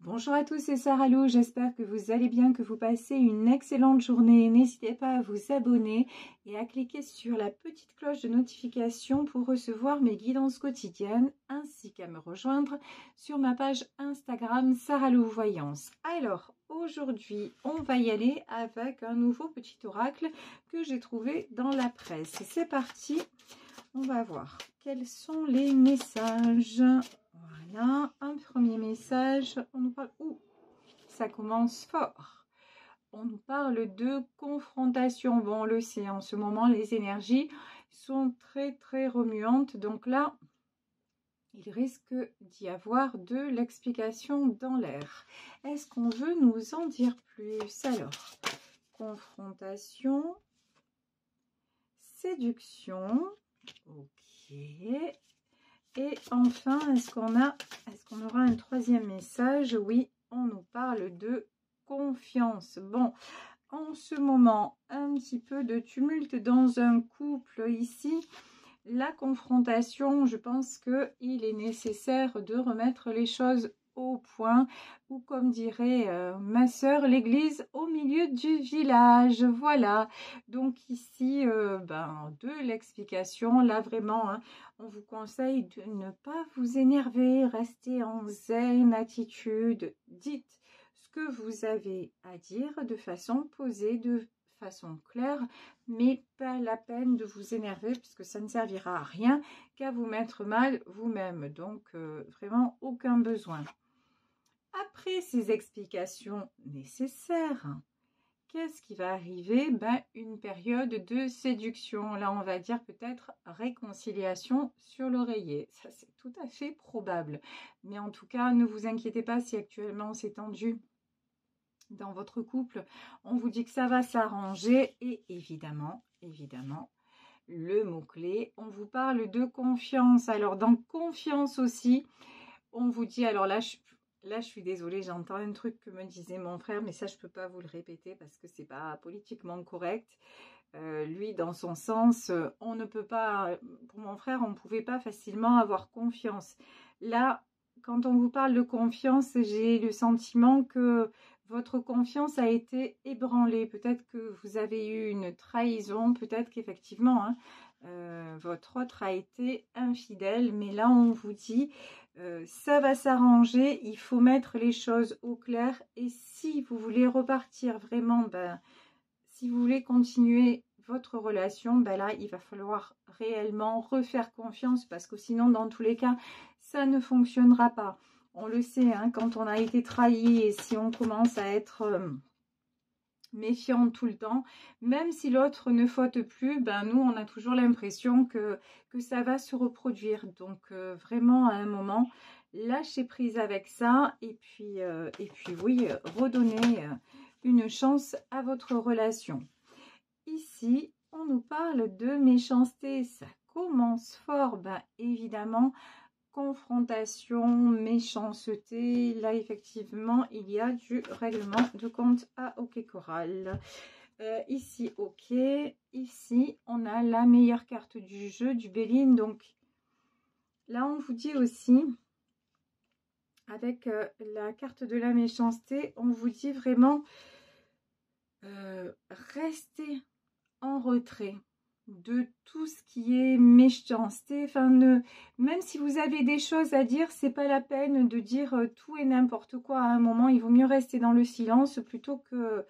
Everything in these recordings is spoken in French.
Bonjour à tous, c'est Sarah Lou, j'espère que vous allez bien, que vous passez une excellente journée. N'hésitez pas à vous abonner et à cliquer sur la petite cloche de notification pour recevoir mes guidances quotidiennes ainsi qu'à me rejoindre sur ma page Instagram Sarah Lou Voyance. Alors, aujourd'hui, on va y aller avec un nouveau petit oracle que j'ai trouvé dans la presse. C'est parti, on va voir quels sont les messages. Voilà, un premier message, on nous parle, ça commence fort. On nous parle de confrontation. Bon, on le sait, en ce moment, les énergies sont très remuantes. Donc là, il risque d'y avoir de l'explication dans l'air. Est-ce qu'on veut nous en dire plus? Alors, confrontation, séduction, ok. Et enfin, est-ce qu'on aura un troisième message? Oui, on nous parle de confiance. Bon, en ce moment, un petit peu de tumulte dans un couple ici. La confrontation, je pense qu'il est nécessaire de remettre les choses au point, ou comme dirait ma sœur, l'église au milieu du village. Voilà, donc ici de l'explication là vraiment, hein, on vous conseille de ne pas vous énerver, restez en zen attitude, dites ce que vous avez à dire de façon posée, de façon claire, mais pas la peine de vous énerver puisque ça ne servira à rien qu'à vous mettre mal vous-même. Donc vraiment aucun besoin. Après ces explications nécessaires, qu'est-ce qui va arriver? Une période de séduction. Là, on va dire peut-être réconciliation sur l'oreiller. Ça, c'est tout à fait probable. Mais en tout cas, ne vous inquiétez pas si actuellement c'est tendu dans votre couple. On vous dit que ça va s'arranger et évidemment, le mot-clé, on vous parle de confiance. Alors, dans confiance aussi, on vous dit, alors là, je suis désolée, j'entends un truc que me disait mon frère, mais ça, je ne peux pas vous le répéter parce que c'est pas politiquement correct. Lui, dans son sens, on ne peut pas, pour mon frère, on ne pouvait pas facilement avoir confiance. Là, quand on vous parle de confiance, j'ai le sentiment que votre confiance a été ébranlée. Peut-être que vous avez eu une trahison, peut-être qu'effectivement, hein, votre autre a été infidèle. Mais là, on vous dit, ça va s'arranger, il faut mettre les choses au clair. Et si vous voulez repartir vraiment, si vous voulez continuer votre relation, là, il va falloir réellement refaire confiance parce que sinon, dans tous les cas, ça ne fonctionnera pas. On le sait, hein, quand on a été trahi et si on commence à être méfiant tout le temps, même si l'autre ne faute plus, nous, on a toujours l'impression que ça va se reproduire. Donc, vraiment, à un moment, lâchez prise avec ça et puis oui, redonnez une chance à votre relation. Ici, on nous parle de méchanceté. Ça commence fort, évidemment. Confrontation, méchanceté. Là, effectivement, il y a du règlement de compte à OK Coral. Ici, OK. Ici, on a la meilleure carte du jeu, du Béline. Donc, là, on vous dit aussi, avec la carte de la méchanceté, on vous dit vraiment, restez en retrait de tout ce qui est méchanceté. Enfin, même si vous avez des choses à dire, c'est pas la peine de dire tout et n'importe quoi à un moment. Il vaut mieux rester dans le silence plutôt que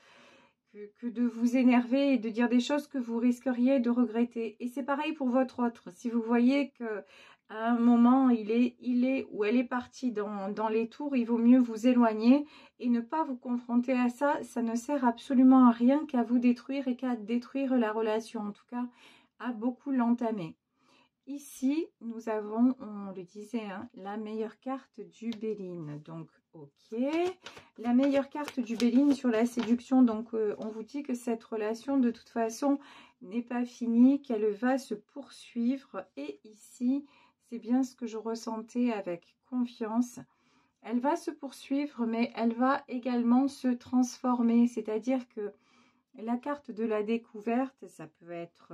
de vous énerver et de dire des choses que vous risqueriez de regretter. Et c'est pareil pour votre autre. Si vous voyez que à un moment il est ou elle est partie dans les tours, il vaut mieux vous éloigner et ne pas vous confronter à ça. Ça ne sert absolument à rien qu'à vous détruire et qu'à détruire la relation, en tout cas à beaucoup l'entamer. Ici, nous avons, on le disait, hein, la meilleure carte du Béline. Donc, ok. La meilleure carte du Béline sur la séduction. Donc, on vous dit que cette relation, de toute façon, n'est pas finie, qu'elle va se poursuivre. Et ici, c'est bien ce que je ressentais avec confiance. Elle va se poursuivre, mais elle va également se transformer. C'est-à-dire que la carte de la découverte, ça peut être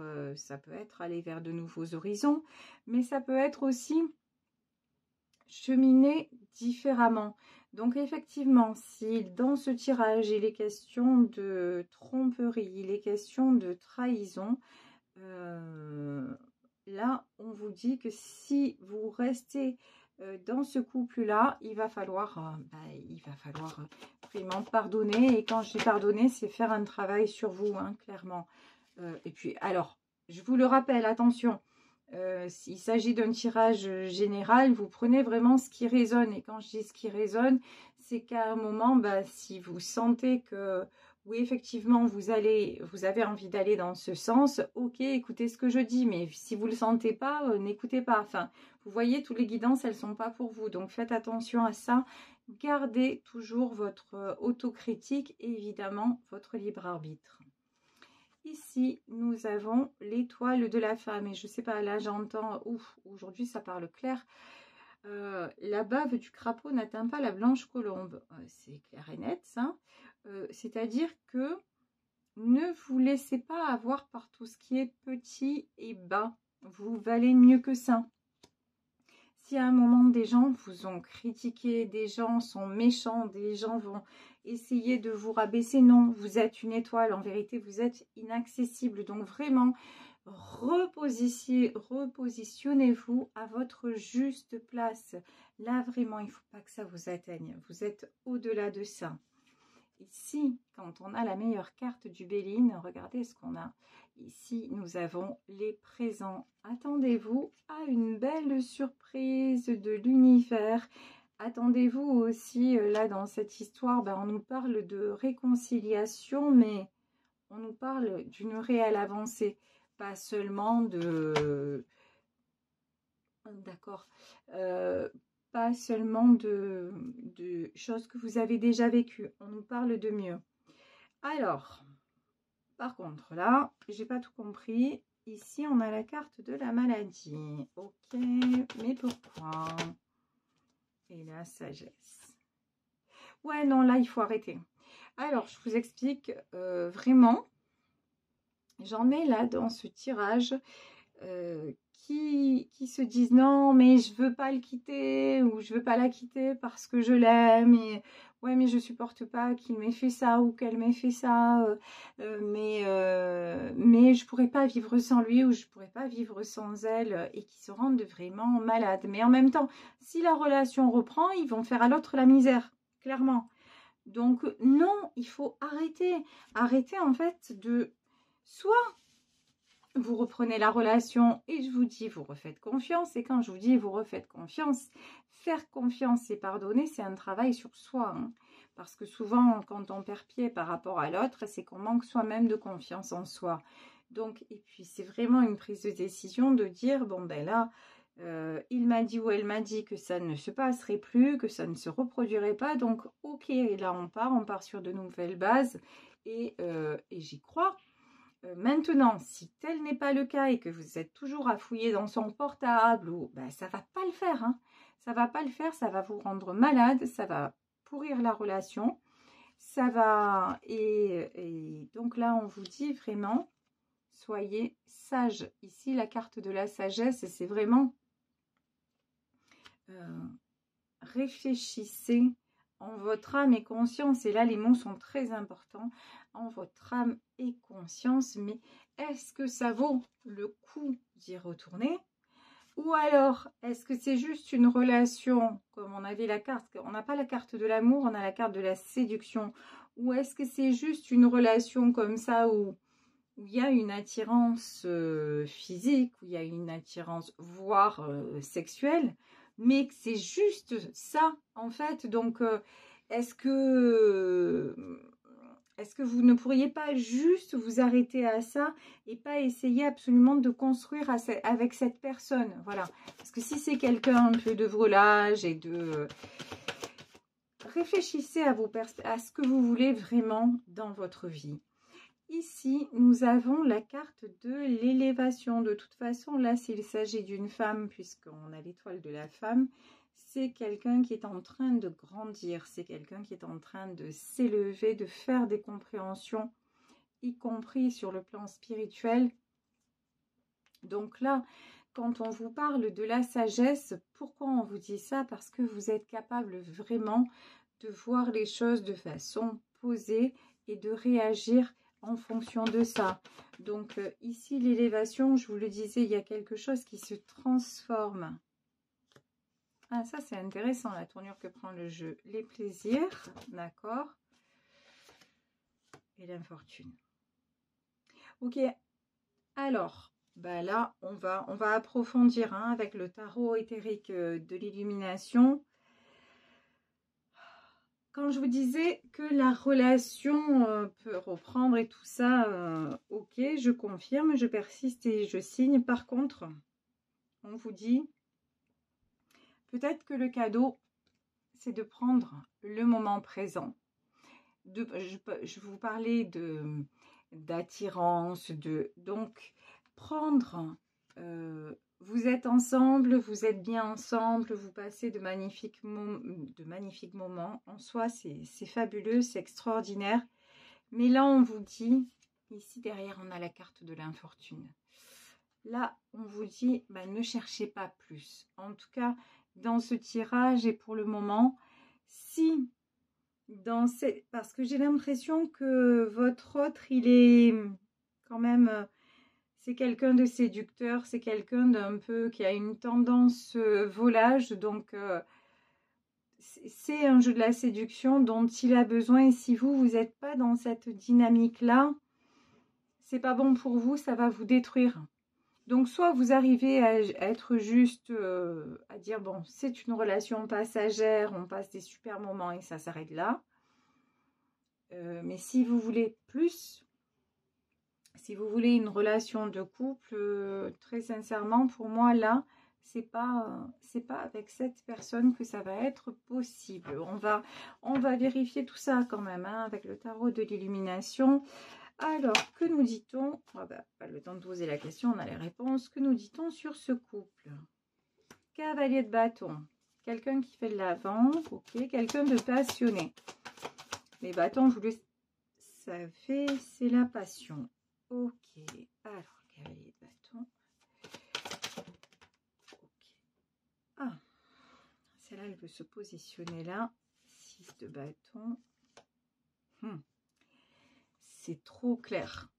aller vers de nouveaux horizons, mais ça peut être aussi cheminer différemment. Donc effectivement, si dans ce tirage, il est question de tromperie, il est question de trahison, là, on vous dit que si vous restez dans ce couple-là, il va falloir vraiment pardonner. Et quand je dis pardonner, c'est faire un travail sur vous, hein, clairement. Et puis, alors, je vous le rappelle, attention, s'il s'agit d'un tirage général, vous prenez vraiment ce qui résonne. Et quand je dis ce qui résonne, c'est qu'à un moment, si vous sentez que oui, effectivement, vous avez envie d'aller dans ce sens, ok, écoutez ce que je dis, mais si vous ne le sentez pas, n'écoutez pas. Enfin, vous voyez, toutes les guidances, elles ne sont pas pour vous. Donc, faites attention à ça. Gardez toujours votre autocritique et évidemment, votre libre arbitre. Ici, nous avons l'étoile de la femme. Et je ne sais pas, là, j'entends, ouf, aujourd'hui, ça parle clair. La bave du crapaud n'atteint pas la blanche colombe. C'est clair et net, ça. C'est-à-dire que ne vous laissez pas avoir par tout ce qui est petit et bas. Vous valez mieux que ça. Si à un moment des gens vous ont critiqué, des gens sont méchants, des gens vont essayer de vous rabaisser, non, vous êtes une étoile. En vérité, vous êtes inaccessible. Donc vraiment, repositionnez-vous à votre juste place. Là, vraiment, il ne faut pas que ça vous atteigne. Vous êtes au-delà de ça. Ici, quand on a la meilleure carte du Béline, regardez ce qu'on a. Ici, nous avons les présents. Attendez-vous à une belle surprise de l'univers. Attendez-vous aussi, là, dans cette histoire, on nous parle de réconciliation, mais on nous parle d'une réelle avancée. Pas seulement de... D'accord. Pas seulement de choses que vous avez déjà vécues. On nous parle de mieux. Alors, par contre, là, j'ai pas tout compris. Ici, on a la carte de la maladie. Ok, mais pourquoi? Et la sagesse. Ouais, non, là, il faut arrêter. Alors, je vous explique vraiment. J'en ai là dans ce tirage qui se disent non mais je veux pas le quitter ou je veux pas la quitter parce que je l'aime et ouais mais je supporte pas qu'il m'ait fait ça ou qu'elle m'ait fait ça mais je pourrais pas vivre sans lui ou je pourrais pas vivre sans elle et qui se rendent vraiment malades. Mais en même temps, si la relation reprend, ils vont faire à l'autre la misère, clairement. Donc non, il faut arrêter en fait de soit vous reprenez la relation et je vous dis, vous refaites confiance. Et quand je vous dis, vous refaites confiance, faire confiance et pardonner, c'est un travail sur soi. Hein. Parce que souvent, quand on perd pied par rapport à l'autre, c'est qu'on manque soi-même de confiance en soi. Donc, et puis, c'est vraiment une prise de décision de dire, bon, ben là, il m'a dit ou elle m'a dit que ça ne se passerait plus, que ça ne se reproduirait pas. Donc, ok, et là, on part sur de nouvelles bases et j'y crois. Maintenant, si tel n'est pas le cas et que vous êtes toujours à fouiller dans son portable, ça ne va pas le faire. Hein. Ça ne va pas le faire, ça va vous rendre malade, ça va pourrir la relation. Ça va... Et donc là, on vous dit vraiment, soyez sage. Ici, la carte de la sagesse, c'est vraiment... réfléchissez en votre âme et conscience. Et là, les mots sont très importants. En votre âme et conscience, mais est-ce que ça vaut le coup d'y retourner? Ou alors, est-ce que c'est juste une relation, comme on avait la carte, on n'a pas la carte de l'amour, on a la carte de la séduction, ou est-ce que c'est juste une relation comme ça où il y a une attirance physique, où il y a une attirance voire sexuelle, mais que c'est juste ça en fait. Donc, est-ce que vous ne pourriez pas juste vous arrêter à ça et pas essayer absolument de construire avec cette personne? Voilà. Parce que si c'est quelqu'un un peu de volage et de... réfléchissez à ce que vous voulez vraiment dans votre vie. Ici, nous avons la carte de l'élévation. De toute façon, là, s'il s'agit d'une femme, puisqu'on a l'étoile de la femme, c'est quelqu'un qui est en train de grandir, c'est quelqu'un qui est en train de s'élever, de faire des compréhensions, y compris sur le plan spirituel. Donc là, quand on vous parle de la sagesse, pourquoi on vous dit ça? Parce que vous êtes capable vraiment de voir les choses de façon posée et de réagir en fonction de ça. Donc ici, l'élévation, je vous le disais, il y a quelque chose qui se transforme. Ah, ça c'est intéressant, la tournure que prend le jeu. Les plaisirs, d'accord. Et l'infortune. Ok, alors, bah là, on va approfondir hein, avec le tarot éthérique de l'illumination. Quand je vous disais que la relation peut reprendre et tout ça, ok, je confirme, je persiste et je signe. Par contre, on vous dit, peut-être que le cadeau, c'est de prendre le moment présent. Je vous parlais d'attirance, donc prendre... vous êtes ensemble, vous êtes bien ensemble, vous passez de magnifiques moments. En soi, c'est fabuleux, c'est extraordinaire. Mais là, on vous dit, ici derrière, on a la carte de l'infortune. Là, on vous dit, bah, ne cherchez pas plus. En tout cas, dans ce tirage et pour le moment, si, parce que j'ai l'impression que votre autre, il est quand même... c'est quelqu'un de séducteur, c'est quelqu'un d'un peu qui a une tendance volage, donc c'est un jeu de la séduction dont il a besoin. Et si vous n'êtes pas dans cette dynamique-là, c'est pas bon pour vous, ça va vous détruire. Donc soit vous arrivez à être juste, à dire bon, c'est une relation passagère, on passe des super moments et ça s'arrête là. Mais si vous voulez plus... Si vous voulez une relation de couple, très sincèrement, pour moi, là, c'est pas avec cette personne que ça va être possible. On va vérifier tout ça quand même, hein, avec le tarot de l'illumination. Alors, que nous dit-on? Oh, bah, pas le temps de poser la question, on a les réponses. Que nous dit-on sur ce couple? Cavalier de bâton. Quelqu'un qui fait de l'avant, ok. Quelqu'un de passionné. Les bâtons, je vous le savez, c'est la passion. Ok, alors, cavalier de bâton. Okay. Ah, celle-là, elle veut se positionner là. 6 de bâton. C'est trop clair.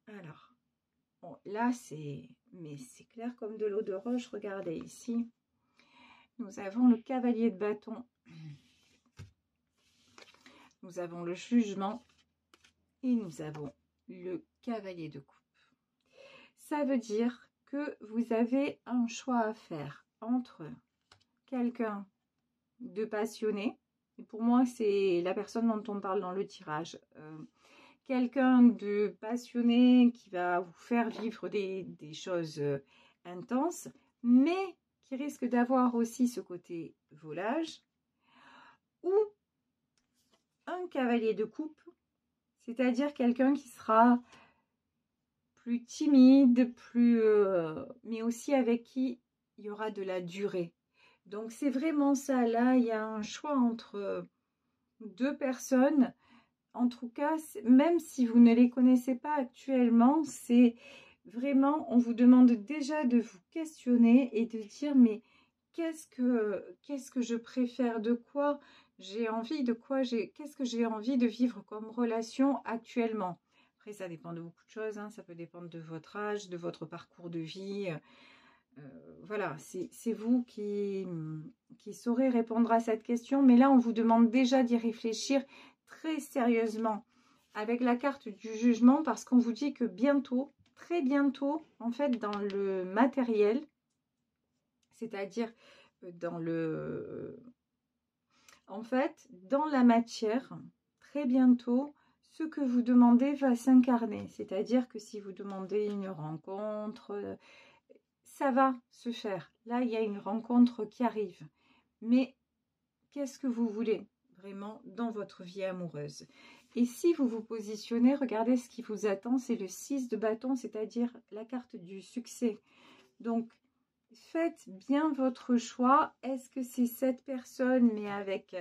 Alors, bon, là, mais c'est clair comme de l'eau de roche. Regardez ici. Nous avons le cavalier de bâton. Nous avons le jugement. Et nous avons le cavalier de coupe. Ça veut dire que vous avez un choix à faire entre quelqu'un de passionné, et pour moi c'est la personne dont on parle dans le tirage, quelqu'un de passionné qui va vous faire vivre des choses intenses, mais qui risque d'avoir aussi ce côté volage, ou un cavalier de coupe, c'est-à-dire quelqu'un qui sera plus timide, mais aussi avec qui il y aura de la durée. Donc c'est vraiment ça, là il y a un choix entre deux personnes. En tout cas, même si vous ne les connaissez pas actuellement, c'est vraiment, on vous demande déjà de vous questionner et de dire mais qu'est-ce que je préfère, de quoi j'ai envie, qu'est-ce que j'ai envie de vivre comme relation actuellement. Après, ça dépend de beaucoup de choses, hein. Ça peut dépendre de votre âge, de votre parcours de vie. Voilà, c'est vous qui saurez répondre à cette question. Mais là, on vous demande déjà d'y réfléchir très sérieusement avec la carte du jugement, parce qu'on vous dit que bientôt, très bientôt, en fait, dans le matériel, c'est-à-dire dans la matière, très bientôt, ce que vous demandez va s'incarner. C'est-à-dire que si vous demandez une rencontre, ça va se faire. Là, il y a une rencontre qui arrive. Mais qu'est-ce que vous voulez vraiment dans votre vie amoureuse? Et si vous vous positionnez, regardez ce qui vous attend, c'est le 6 de bâton, c'est-à-dire la carte du succès. Donc, faites bien votre choix. Est-ce que c'est cette personne, mais avec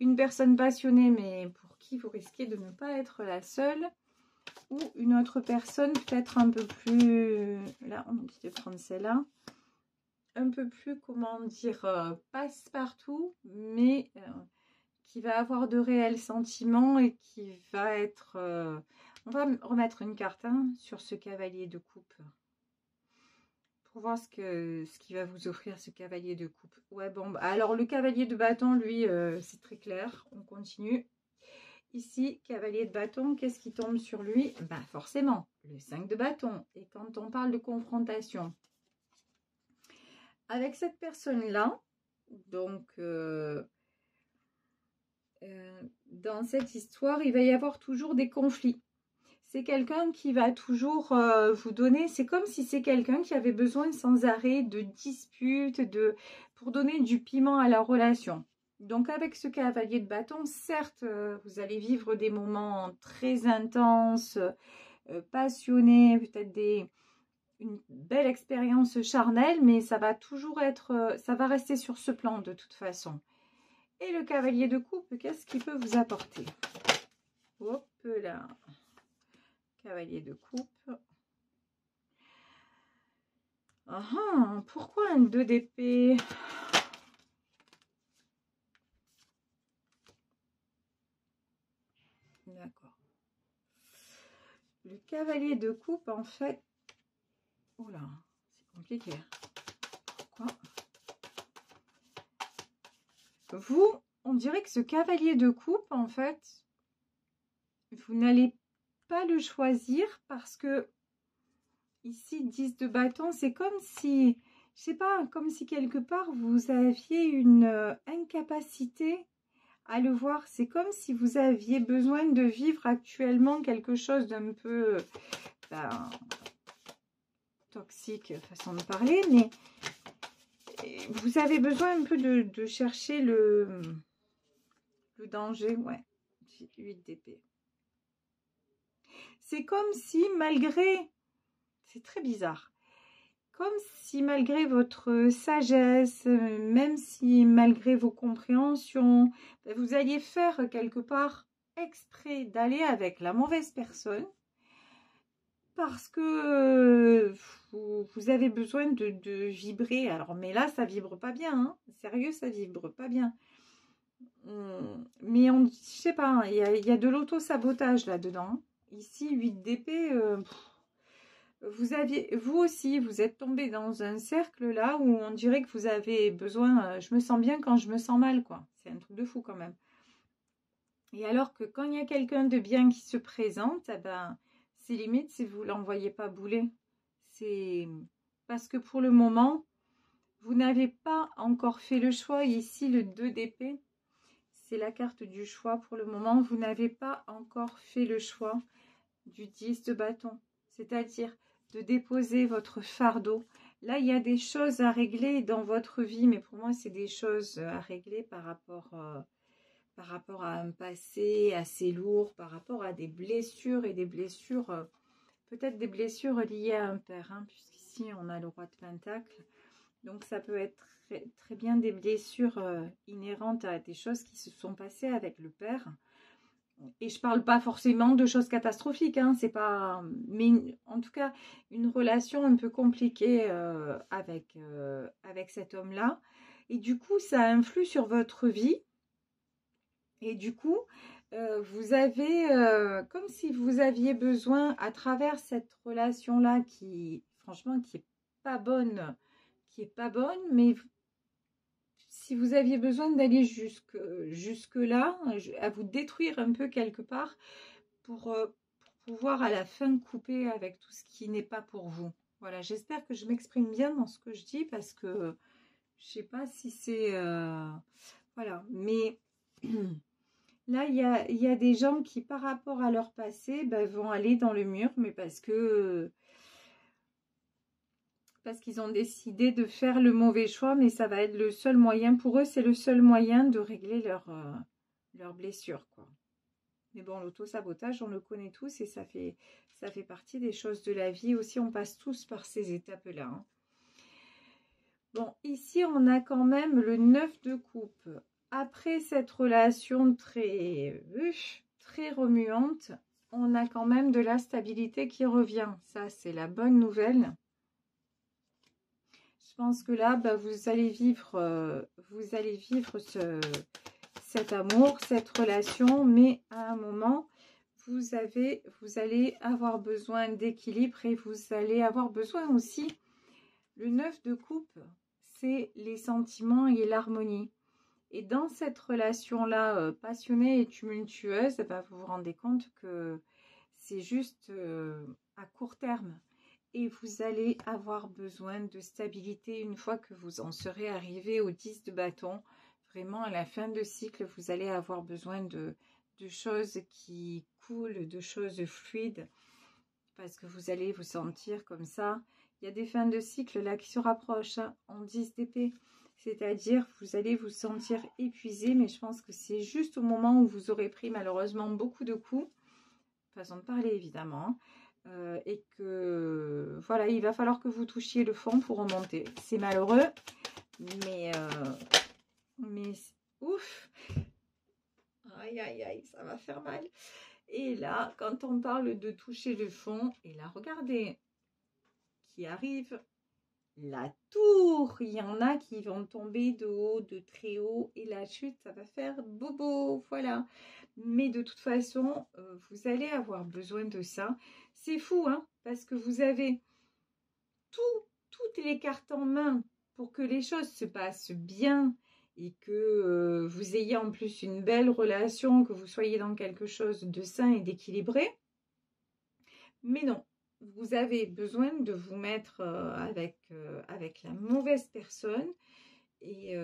une personne passionnée, mais pour qui vous risquez de ne pas être la seule, ou une autre personne peut-être un peu plus... Là, on me dit de prendre celle-là. Un peu plus, comment dire, passe-partout, mais qui va avoir de réels sentiments et qui va être... on va remettre une carte sur ce cavalier de coupe. Pour voir ce qu'il va vous offrir, ce cavalier de coupe. Ouais, bon, alors le cavalier de bâton, lui, c'est très clair. On continue. Ici, cavalier de bâton, qu'est-ce qui tombe sur lui? Ben, forcément, le 5 de bâton. Et quand on parle de confrontation, avec cette personne-là, donc, dans cette histoire, il va y avoir toujours des conflits. C'est quelqu'un qui va toujours vous donner, c'est comme si c'est quelqu'un qui avait besoin sans arrêt de disputes, pour donner du piment à la relation. Donc avec ce cavalier de bâton, certes, vous allez vivre des moments très intenses, passionnés, peut-être une belle expérience charnelle, mais ça va toujours être, ça va rester sur ce plan de toute façon. Et le cavalier de coupe, qu'est-ce qu'il peut vous apporter? Hop là. Cavalier de coupe. Pourquoi un 2 d'épée? D'accord. Le cavalier de coupe, en fait... Oh là, c'est compliqué. Pourquoi? Vous, on dirait que ce cavalier de coupe, en fait, vous n'allez pas le choisir parce que ici, 10 de bâton, c'est comme si, je sais pas, comme si quelque part vous aviez une incapacité à le voir. C'est comme si vous aviez besoin de vivre actuellement quelque chose d'un peu toxique, façon de parler, mais vous avez besoin un peu de chercher le danger. Ouais, 8 d'épée. C'est comme si malgré... C'est très bizarre. Comme si malgré votre sagesse, même si malgré vos compréhensions, vous alliez faire quelque part exprès d'aller avec la mauvaise personne parce que vous avez besoin de vibrer. Alors, mais là, ça vibre pas bien. Hein. Sérieux, ça vibre pas bien. Mais je sais pas, il y a de l'auto-sabotage là-dedans. Ici, 8 d'épée... vous aussi, vous êtes tombé dans un cercle là où on dirait que vous avez besoin, je me sens bien quand je me sens mal, quoi. C'est un truc de fou quand même. Et alors que quand il y a quelqu'un de bien qui se présente, eh ben, c'est limite si vous ne l'envoyez pas bouler. C'est parce que pour le moment, vous n'avez pas encore fait le choix. Ici, le 2 d'épée, c'est la carte du choix. Pour le moment, vous n'avez pas encore fait le choix du 10 de bâton. C'est-à-dire de déposer votre fardeau. Là, il y a des choses à régler dans votre vie, mais pour moi, c'est des choses à régler par rapport à un passé assez lourd, par rapport à des blessures et des blessures, peut-être des blessures liées à un père, hein, puisqu'ici, on a le roi de Pentacle. Donc, ça peut être très, très bien des blessures inhérentes à des choses qui se sont passées avec le père. Et je parle pas forcément de choses catastrophiques, hein, c'est pas, mais en tout cas une relation un peu compliquée avec cet homme-là. Et du coup, ça influe sur votre vie. Et du coup, vous avez comme si vous aviez besoin, à travers cette relation-là qui, franchement, qui est pas bonne, mais si vous aviez besoin d'aller jusque là, à vous détruire un peu quelque part pour pouvoir à la fin couper avec tout ce qui n'est pas pour vous. Voilà, j'espère que je m'exprime bien dans ce que je dis parce que je sais pas si c'est... voilà, mais là, il y a des gens qui, par rapport à leur passé, vont aller dans le mur, mais parce qu'ils ont décidé de faire le mauvais choix, mais ça va être le seul moyen, pour eux, c'est le seul moyen de régler leur blessure, quoi. Mais bon, l'auto-sabotage, on le connaît tous et ça fait partie des choses de la vie aussi. On passe tous par ces étapes-là. Hein. Bon, ici, on a quand même le 9 de coupe. Après cette relation très remuante, on a quand même de la stabilité qui revient. Ça, c'est la bonne nouvelle. Je pense que là, vous allez vivre cet amour, cette relation, mais à un moment, vous allez avoir besoin d'équilibre et vous allez avoir besoin aussi, le 9 de coupe, c'est les sentiments et l'harmonie. Et dans cette relation-là, passionnée et tumultueuse, vous vous rendez compte que c'est juste à court terme. Et vous allez avoir besoin de stabilité une fois que vous en serez arrivé au 10 de bâton. Vraiment, à la fin de cycle, vous allez avoir besoin de choses qui coulent, de choses fluides, parce que vous allez vous sentir comme ça. Il y a des fins de cycle là qui se rapprochent en 10 d'épée. C'est-à-dire, vous allez vous sentir épuisé, mais je pense que c'est juste au moment où vous aurez pris malheureusement beaucoup de coups, façon de parler évidemment, et que voilà, il va falloir que vous touchiez le fond pour remonter. C'est malheureux, mais ouf, aïe aïe aïe, ça va faire mal. Et là, quand on parle de toucher le fond, et là, regardez, qui arrive la tour. Il y en a qui vont tomber de haut, de très haut, et la chute, ça va faire bobo, voilà. Mais de toute façon, vous allez avoir besoin de ça. C'est fou, hein, parce que vous avez toutes les cartes en main pour que les choses se passent bien et que vous ayez en plus une belle relation, que vous soyez dans quelque chose de sain et d'équilibré. Mais non, vous avez besoin de vous mettre avec la mauvaise personne et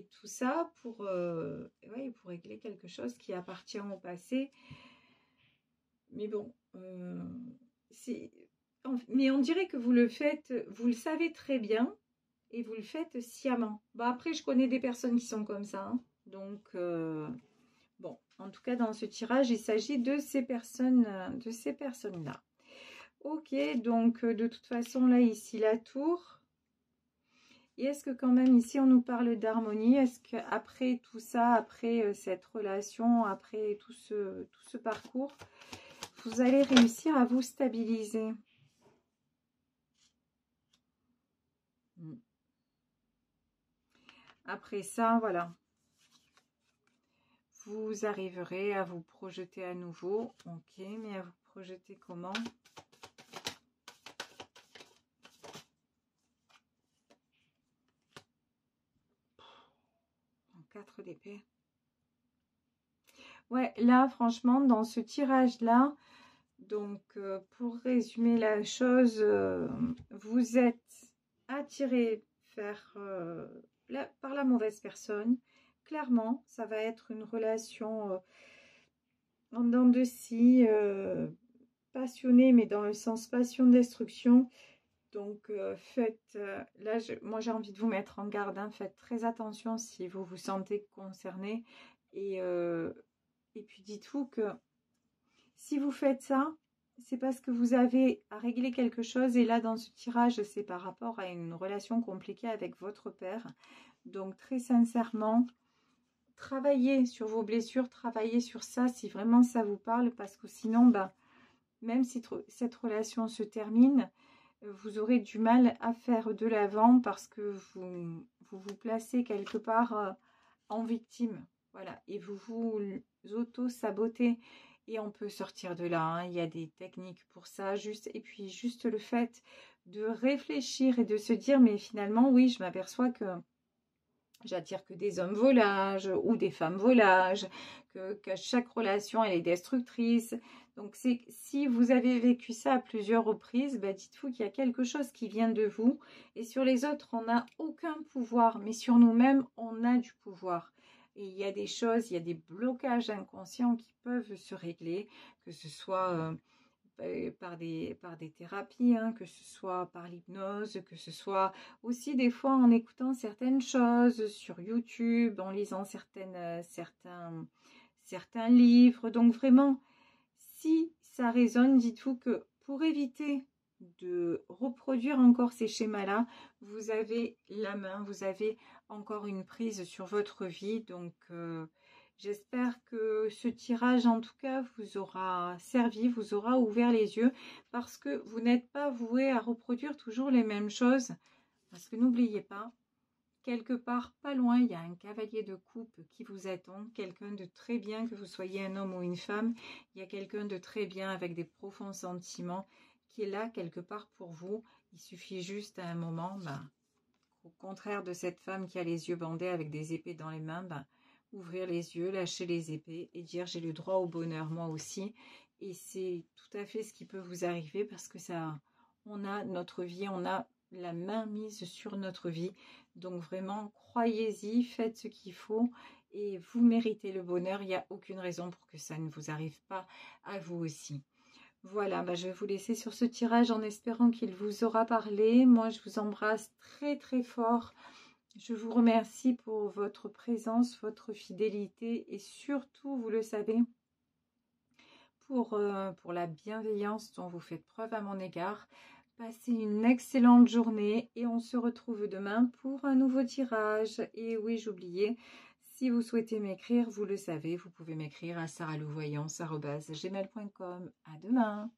tout ça pour régler quelque chose qui appartient au passé. Mais bon, mais on dirait que vous le faites, vous le savez très bien et vous le faites sciemment. Bon, après, je connais des personnes qui sont comme ça, hein, donc bon, en tout cas, dans ce tirage, il s'agit de ces personnes-là. Ok, donc de toute façon, là, ici, la tour. Et est-ce que quand même, ici, on nous parle d'harmonie? Est-ce qu'après tout ça, après cette relation, après tout ce parcours, vous allez réussir à vous stabiliser? Après ça, voilà. Vous arriverez à vous projeter à nouveau. Ok, mais à vous projeter comment? En 4 d'épée. Ouais, là, franchement, dans ce tirage-là, donc, pour résumer la chose, vous êtes attiré par la mauvaise personne. Clairement, ça va être une relation en dents de scie, passionnée, mais dans le sens passion-destruction. Donc, moi j'ai envie de vous mettre en garde, hein, faites très attention si vous vous sentez concerné. Et puis dites-vous que si vous faites ça, c'est parce que vous avez à régler quelque chose. Et là, dans ce tirage, c'est par rapport à une relation compliquée avec votre père. Donc, très sincèrement, travaillez sur vos blessures, travaillez sur ça si vraiment ça vous parle. Parce que sinon, même si cette relation se termine, vous aurez du mal à faire de l'avant parce que vous placez quelque part en victime. Voilà, et vous vous auto-sabotez. Et on peut sortir de là, hein. Il y a des techniques pour ça. Et puis juste le fait de réfléchir et de se dire, mais finalement, oui, je m'aperçois que j'attire que des hommes volages ou des femmes volages, que chaque relation, elle est destructrice. Donc, si vous avez vécu ça à plusieurs reprises, dites-vous qu'il y a quelque chose qui vient de vous. Et sur les autres, on n'a aucun pouvoir. Mais sur nous-mêmes, on a du pouvoir. Et il y a des choses, il y a des blocages inconscients qui peuvent se régler, que ce soit par des thérapies, hein, que ce soit par l'hypnose, que ce soit aussi des fois en écoutant certaines choses sur YouTube, en lisant certains livres. Donc vraiment, si ça résonne, dites-vous que pour éviter de reproduire encore ces schémas-là, vous avez la main, vous avez encore une prise sur votre vie. Donc, j'espère que ce tirage, en tout cas, vous aura servi, vous aura ouvert les yeux, parce que vous n'êtes pas voué à reproduire toujours les mêmes choses. Parce que n'oubliez pas quelque part pas loin, il y a un cavalier de coupe qui vous attend, quelqu'un de très bien, que vous soyez un homme ou une femme, il y a quelqu'un de très bien avec des profonds sentiments qui est là quelque part pour vous. Il suffit juste à un moment, au contraire de cette femme qui a les yeux bandés avec des épées dans les mains, ouvrir les yeux, lâcher les épées et dire j'ai le droit au bonheur moi aussi. Et c'est tout à fait ce qui peut vous arriver parce que ça, on a notre vie, on a la main mise sur notre vie. Donc vraiment, croyez-y, faites ce qu'il faut et vous méritez le bonheur. Il n'y a aucune raison pour que ça ne vous arrive pas à vous aussi. Voilà, je vais vous laisser sur ce tirage en espérant qu'il vous aura parlé. Moi, je vous embrasse très très fort. Je vous remercie pour votre présence, votre fidélité et surtout, vous le savez, pour la bienveillance dont vous faites preuve à mon égard. Passez une excellente journée et on se retrouve demain pour un nouveau tirage. Et oui, j'oubliais, si vous souhaitez m'écrire, vous le savez, vous pouvez m'écrire à sarahlouvoyance@gmail.com. À demain!